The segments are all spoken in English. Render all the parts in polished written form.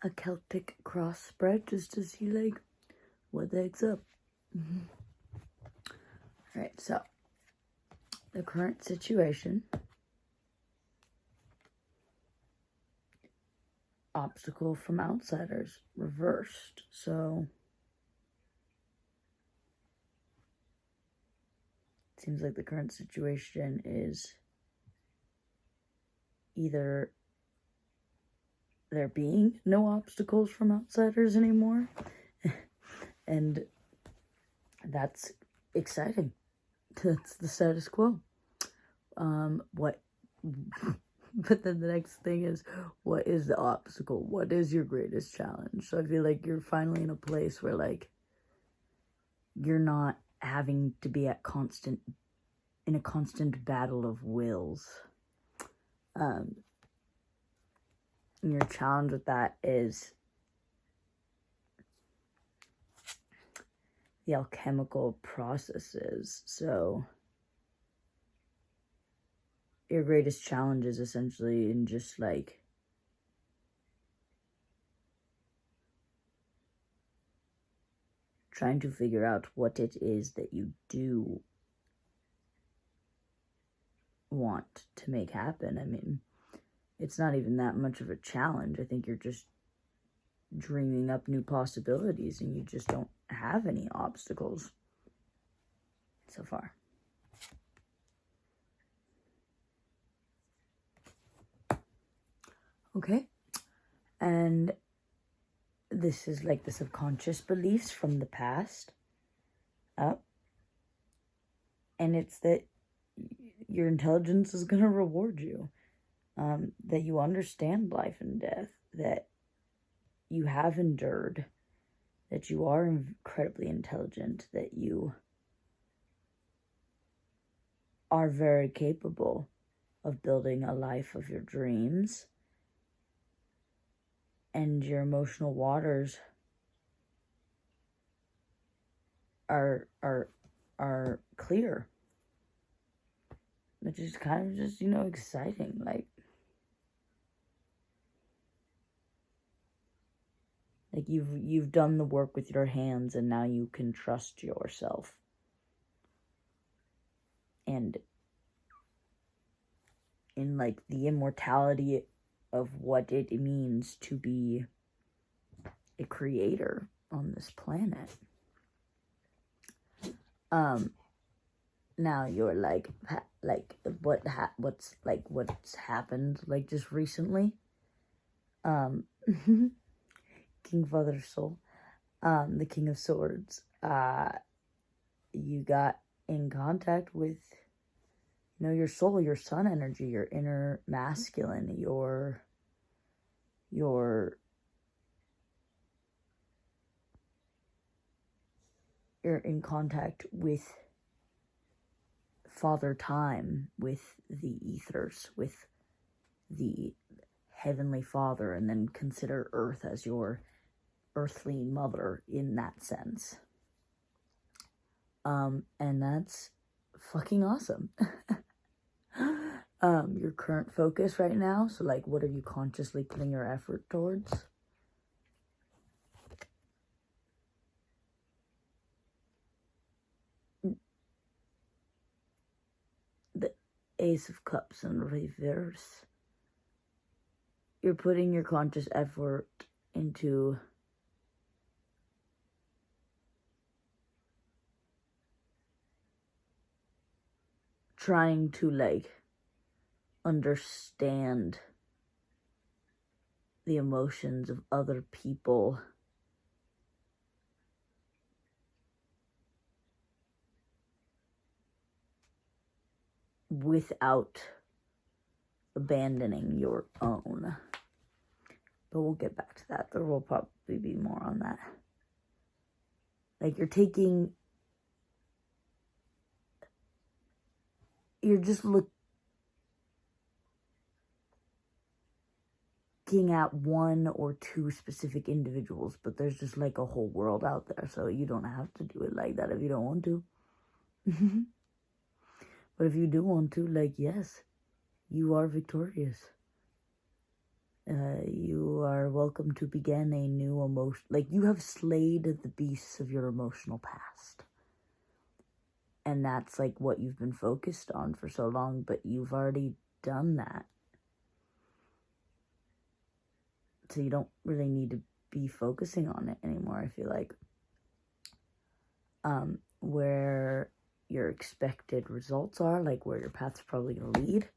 a Celtic crossbred just to see, like, what the heck's up. Alright, so the current situation. Obstacle from outsiders reversed. So it seems like the current situation is either there being no obstacles from outsiders anymore, and that's exciting. That's the status quo. But then the next thing is, what is the obstacle? What is your greatest challenge? So I feel like you're finally in a place where, like, you're not having to be in a constant battle of wills. And your challenge with that is the alchemical processes. So your greatest challenge is essentially in just, like, trying to figure out what it is that you do want to make happen. I mean, it's not even that much of a challenge. I think you're just dreaming up new possibilities, and you just don't have any obstacles so far. Okay, and this is like the subconscious beliefs from the past up, and it's that your intelligence is going to reward you, that you understand life and death, that you have endured, that you are incredibly intelligent, that you are very capable of building a life of your dreams, and your emotional waters are clear, which is kind of just, exciting. Like you've done the work with your hands, and now you can trust yourself. And in, like, the immortality of what it means to be a creator on this planet. Now you're what's happened, like, just recently. King Father Soul, the King of Swords, you got in contact with, your soul, your sun energy, your inner masculine, you're in contact with Father Time, with the ethers, with the Heavenly Father, and then consider Earth as your earthly mother in that sense. And that's fucking awesome. Your current focus right now, so, like, what are you consciously putting your effort towards? The Ace of Cups in reverse. You're putting your conscious effort into trying to, like, understand the emotions of other people without abandoning your own. But we'll get back to that. There will probably be more on that. Like, you're just looking at one or two specific individuals, but there's just, like, a whole world out there, so you don't have to do it like that if you don't want to. But if you do want to, like, yes, you are victorious. You are welcome welcome to begin a new emotion. Like, you have slayed the beasts of your emotional past. And that's like what you've been focused on for so long, but you've already done that. So you don't really need to be focusing on it anymore, I feel like. Where your expected results are, like where your path's probably going to lead.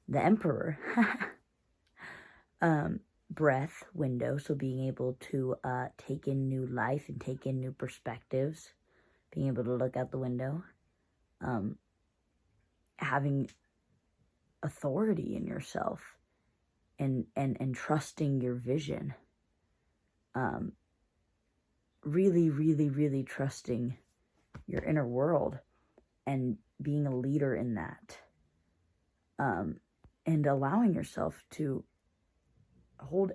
The Emperor. Breath, window, so being able to take in new life and take in new perspectives. Being able to look out the window. Having authority in yourself. And trusting your vision. Really, really, really trusting your inner world and being a leader in that. And allowing yourself to hold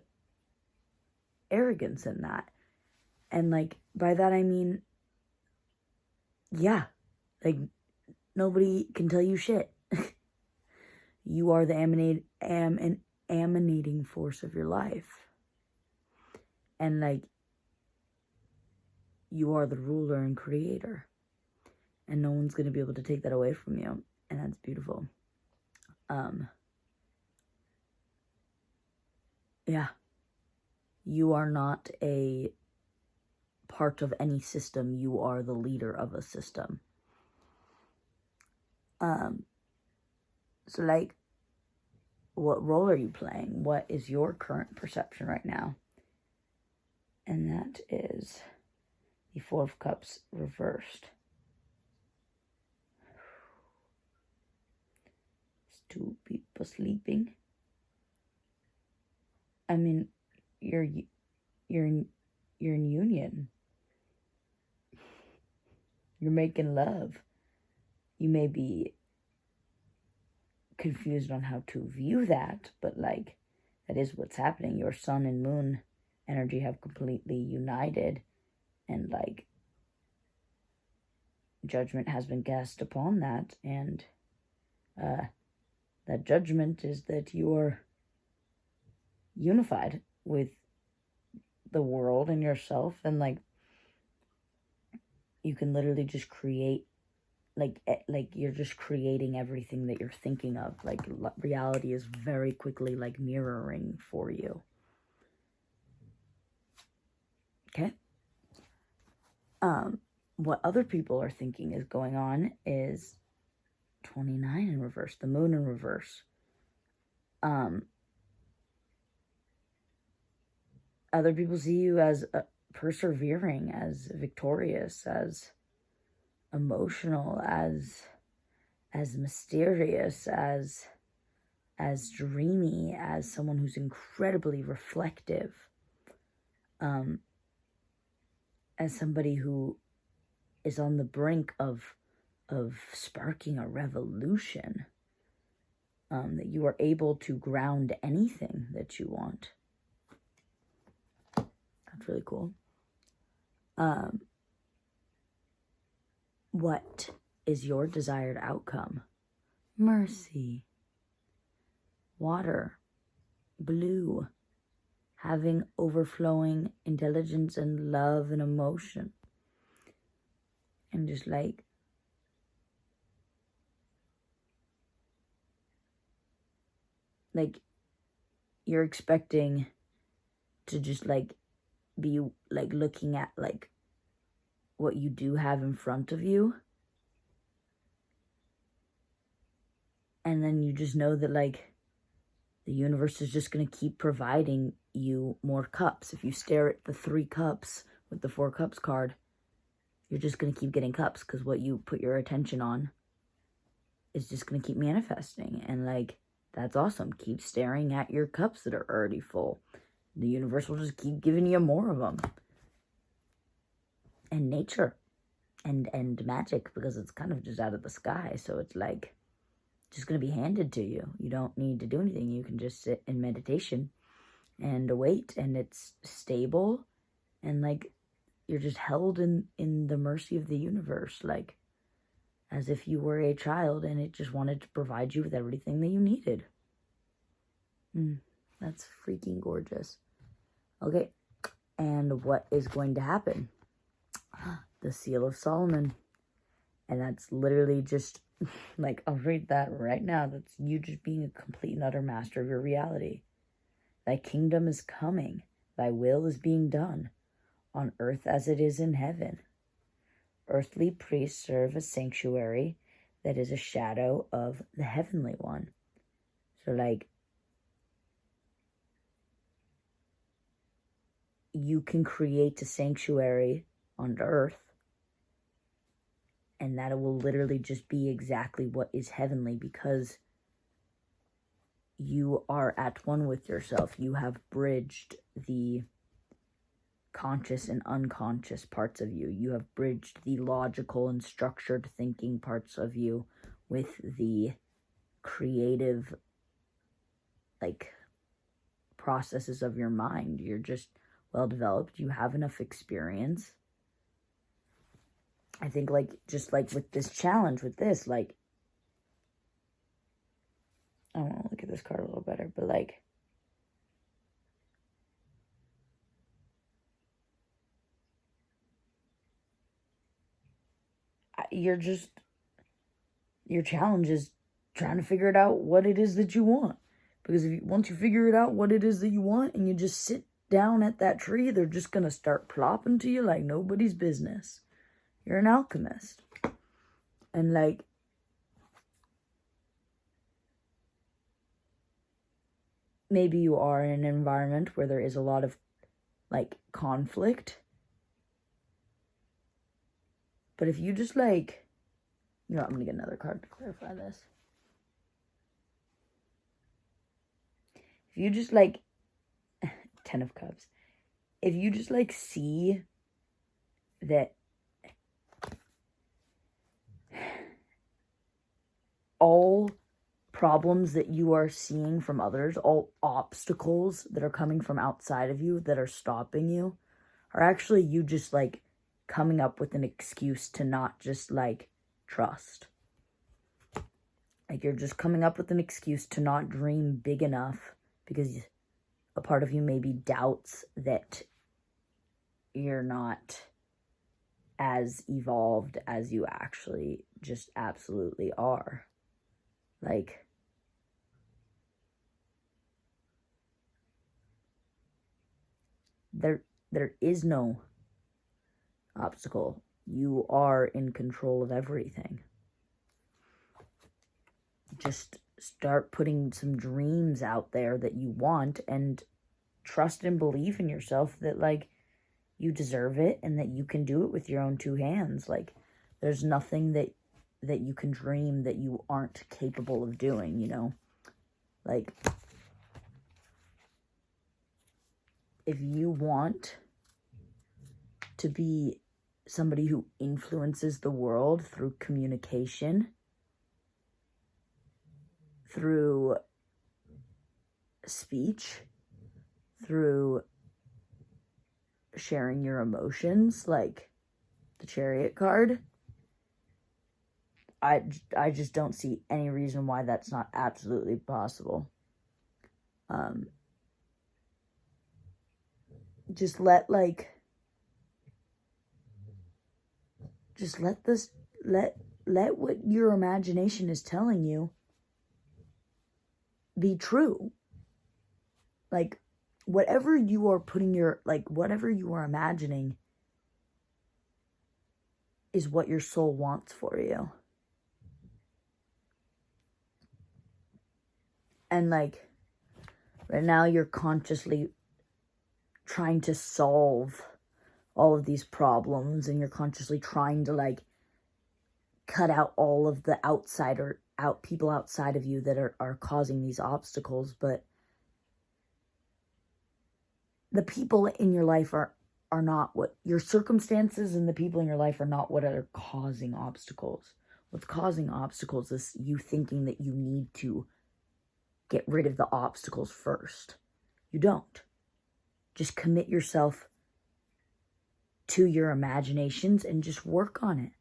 arrogance in that. And like, by that I mean, yeah, like, nobody can tell you shit. You are the emanating force of your life. And like, you are the ruler and creator. And no one's going to be able to take that away from you. And that's beautiful. Yeah. You are not a part of any system. You are the leader of a system. So like, what role are you playing? What is your current perception right now? And that is the Four of Cups reversed. It's two people sleeping. I mean, you're in union. You're making love. You may be confused on how to view that, but like, that is what's happening. Your sun and moon energy have completely united, and like, judgment has been cast upon that, and that judgment is that you are unified with the world and yourself, and like, you can literally just create, like you're just creating everything that you're thinking of. Like, reality is very quickly like mirroring for you. Okay. What other people are thinking is going on is 29 in reverse, the moon in reverse. Other people see you as persevering, as victorious, as emotional, as mysterious, as dreamy, as someone who's incredibly reflective, as somebody who is on the brink of sparking a revolution, that you are able to ground anything that you want. That's really cool. What is your desired outcome? Mercy. Water. Blue. Having overflowing intelligence and love and emotion. And just like, you're expecting to just like be like looking at like what you do have in front of you, and then you just know that like the universe is just going to keep providing you more cups. If you stare at the 3 cups with the 4 cups card, you're just going to keep getting cups, because what you put your attention on is just going to keep manifesting. And like, that's awesome. Keep staring at your cups that are already full. The universe will just keep giving you more of them. And nature and magic, because it's kind of just out of the sky. So it's like just going to be handed to you. You don't need to do anything. You can just sit in meditation and wait, and it's stable, and like, you're just held in the mercy of the universe, like as if you were a child and it just wanted to provide you with everything that you needed. That's freaking gorgeous. Okay, and what is going to happen? The Seal of Solomon. And that's literally just, like, I'll read that right now. That's you just being a complete and utter master of your reality. Thy kingdom is coming. Thy will is being done, on earth as it is in heaven. Earthly priests serve a sanctuary that is a shadow of the heavenly one. So, like, you can create a sanctuary on earth, and that will literally just be exactly what is heavenly, because you are at one with yourself. You have bridged the conscious and unconscious parts of you. You have bridged the logical and structured thinking parts of you with the creative, like, processes of your mind. You're just well developed. You have enough experience. I think, like, just like with this challenge, with this, like, I want to look at this card a little better, but like, you're just, your challenge is trying to figure it out what it is that you want. Because once you figure it out what it is that you want, and you just sit down at that tree, they're just going to start plopping to you like nobody's business. You're an alchemist. And like, maybe you are in an environment where there is a lot of, like, conflict. But if you just, like, you know what, I'm going to get another card to clarify this. If you just, like, 10 of Cups. If you just, like, see that all problems that you are seeing from others, all obstacles that are coming from outside of you that are stopping you, are actually you just, like, coming up with an excuse to not just, like, trust. Like, you're just coming up with an excuse to not dream big enough, because a part of you maybe doubts that you're not as evolved as you actually just absolutely are. Like, there is no obstacle. You are in control of everything. Just start putting some dreams out there that you want, and trust and believe in yourself that, like, you deserve it and that you can do it with your own two hands. Like, there's nothing that you can dream that you aren't capable of doing, you know? Like, if you want to be somebody who influences the world through communication, through speech, through sharing your emotions, like the Chariot card, I just don't see any reason why that's not absolutely possible. Just let what your imagination is telling you be true. Like, whatever you are whatever you are imagining is what your soul wants for you. And, like, right now you're consciously trying to solve all of these problems, and you're consciously trying to, like, cut out all of the people outside of you that are causing these obstacles. But the people in your life are not what your circumstances, and the people in your life are not what are causing obstacles. What's causing obstacles is you thinking that you need to get rid of the obstacles first. You don't. Just commit yourself to your imaginations and just work on it.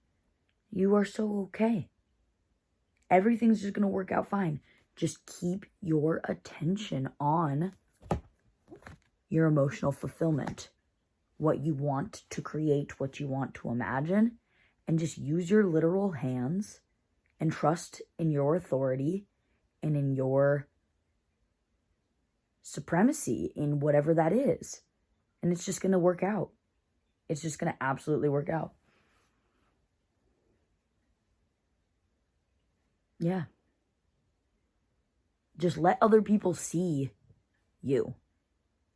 You are so okay. Everything's just going to work out fine. Just keep your attention on your emotional fulfillment, what you want to create, what you want to imagine, and just use your literal hands and trust in your authority and in your supremacy in whatever that is. And it's just going to work out. It's just going to absolutely work out. Yeah. Just let other people see you.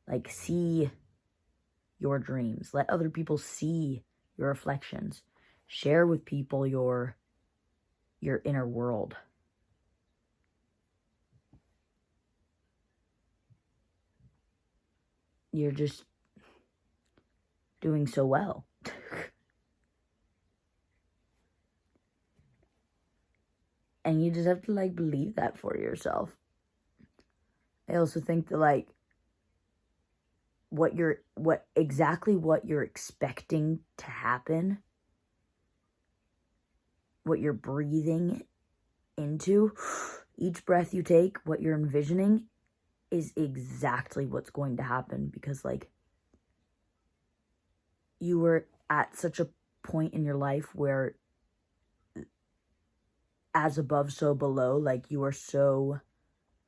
Like, see your dreams. Let other people see your reflections. Share with people your inner world. You're just doing so well. And you just have to, like, believe that for yourself. I also think that, like, what you're expecting to happen, what you're breathing into, each breath you take, what you're envisioning is exactly what's going to happen, because, like, you were at such a point in your life where as above, so below, like, you are so,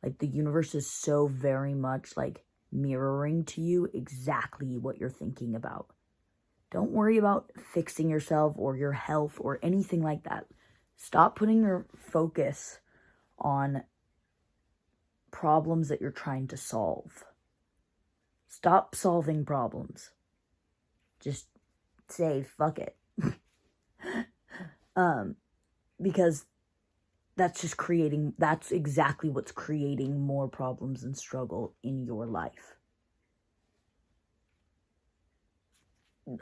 like, the universe is so very much, like, mirroring to you exactly what you're thinking about. Don't worry about fixing yourself or your health or anything like that. Stop putting your focus on problems that you're trying to solve. Stop solving problems. Just say, fuck it. Because that's exactly what's creating more problems and struggle in your life.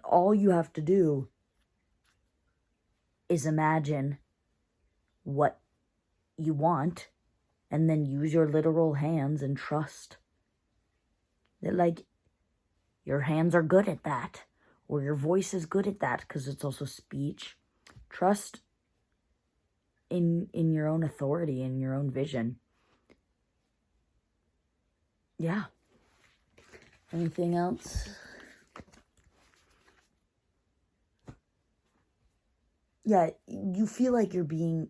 All you have to do is imagine what you want and then use your literal hands and trust that, like, your hands are good at that, or your voice is good at that, because it's also speech. Trust in your own authority and your own vision. Yeah. Anything else? Yeah, you feel like you're being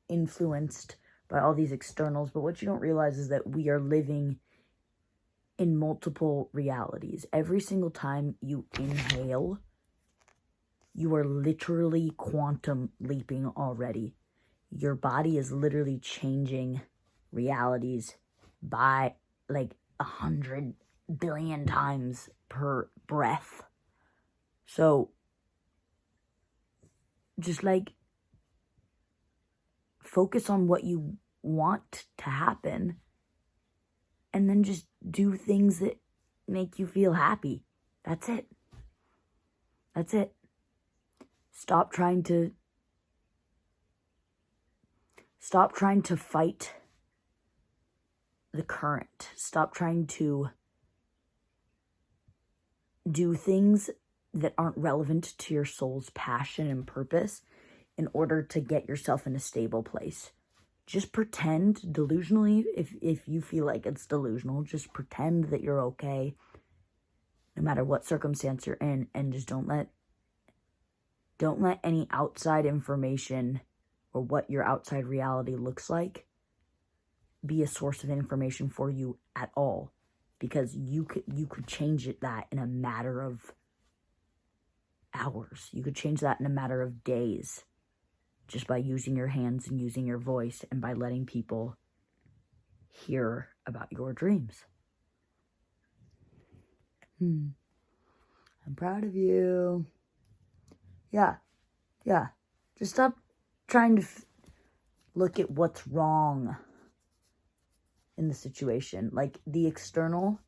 influenced by all these externals, but what you don't realize is that we are living in multiple realities. Every single time you inhale, you are literally quantum leaping already. Your body is literally changing realities by, like, 100 billion times per breath. So just, like, focus on what you want to happen, and then just do things that make you feel happy. That's it. That's it. Stop trying to fight the current. Stop trying to do things that aren't relevant to your soul's passion and purpose in order to get yourself in a stable place. Just pretend delusionally, if you feel like it's delusional, just pretend that you're okay no matter what circumstance you're in, and just don't let any outside information or what your outside reality looks like be a source of information for you at all, because you could change that in a matter of hours. You could change that in a matter of days, just by using your hands and using your voice and by letting people hear about your dreams. I'm proud of you. Yeah. Just stop trying to look at what's wrong in the situation. Like, the external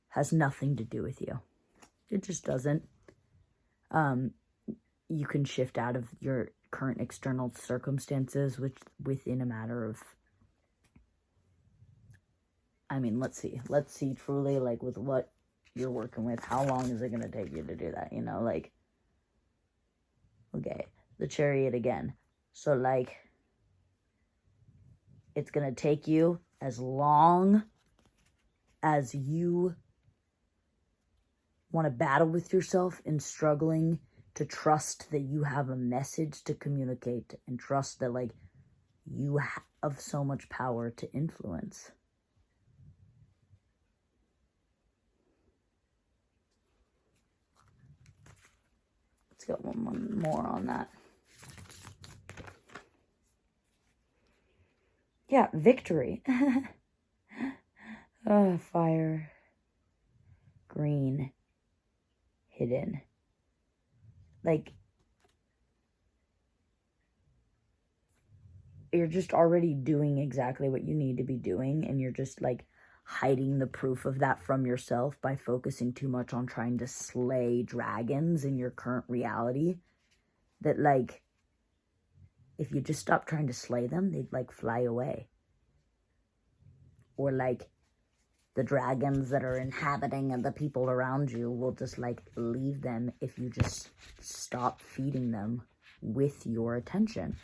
has nothing to do with you. It just doesn't. You can shift out of your current external circumstances within a matter of, let's see truly, like, with what you're working with, how long is it going to take you to do that? Like, okay, the Chariot again. So, like, it's going to take you as long as you want to battle with yourself and struggling to trust that you have a message to communicate and trust that like you have so much power to influence. Let's get one more on that. Yeah, victory. Fire. Green. Hidden. Like, you're just already doing exactly what you need to be doing, and you're just like hiding the proof of that from yourself by focusing too much on trying to slay dragons in your current reality. That like, if you just stop trying to slay them, they'd like fly away. Or like the dragons that are inhabiting and the people around you will just like leave them if you just stop feeding them with your attention.